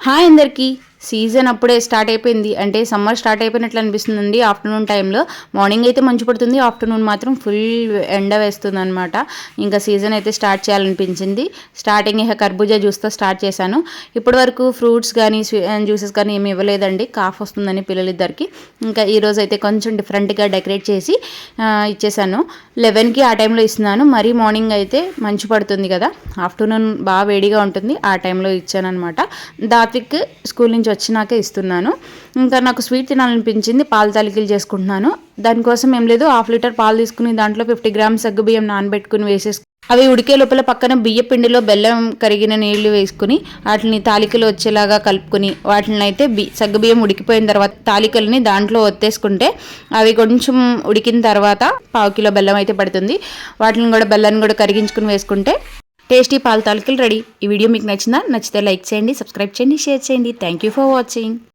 Hi అందరికీ. Season అప్పుడే start అయిపోయింది, అంటే సమ్మర్ స్టార్ట్ అయిపోయినట్లు అనిపిస్తుందండి. ఆఫ్టర్నూన్ టైంలో మార్నింగ్ అయితే మంచు పడుతుంది, ఆఫ్టర్నూన్ మాత్రం ఫుల్ ఎండ వేస్తుంది అనమాట. ఇంకా సీజన్ అయితే స్టార్ట్ చేయాలనిపించింది. స్టార్టింగ్ కర్బూజా జ్యూస్తో స్టార్ట్ చేశాను. ఇప్పటి వరకు ఫ్రూట్స్ కానీ జ్యూసెస్ కానీ ఏమి ఇవ్వలేదండి, కాఫ్ వస్తుందని పిల్లలిద్దరికి. ఇంకా ఈరోజు అయితే కొంచెం డిఫరెంట్గా డెకరేట్ చేసి ఇచ్చేసాను. 11కి ఆ టైంలో ఇస్తున్నాను. మరీ మార్నింగ్ అయితే మంచు పడుతుంది కదా, ఆఫ్టర్నూన్ బాగా వేడిగా ఉంటుంది, ఆ టైంలో ఇచ్చాను అనమాట. దాత్విక్ స్కూల్ నుంచి వచ్చినాకే ఇస్తున్నాను. ఇంకా నాకు స్వీట్ తినాలనిపించింది, పాలు తాలికలు చేసుకుంటున్నాను. దానికోసం ఏం లేదు, 1/2 లీటర్ పాలు తీసుకుని దాంట్లో 50 గ్రామ్స్ సగ్గుబియ్యం నానబెట్టుకుని అవి ఉడికే లోపల పక్కన బియ్య పిండిలో బెల్లం కరిగిన నీళ్లు వేసుకుని వాటిని తాలికలు వచ్చేలాగా కలుపుకుని వాటిని అయితే సగ్గుబియ్యం ఉడికిపోయిన తర్వాత తాలికల్ని దాంట్లో ఒత్తేసుకుంటే అవి కొంచెం ఉడికిన తర్వాత 1/2 కిలో బెల్లం అయితే పడుతుంది. వాటిని కూడా బెల్లాన్ని కూడా కరిగించుకుని వేసుకుంటే టేస్టీ పాలు తాలికలు రెడీ. ఈ వీడియో మీకు నచ్చితే లైక్ చేయండి, సబ్స్క్రైబ్ చేయండి, షేర్ చేయండి. Thank you for watching.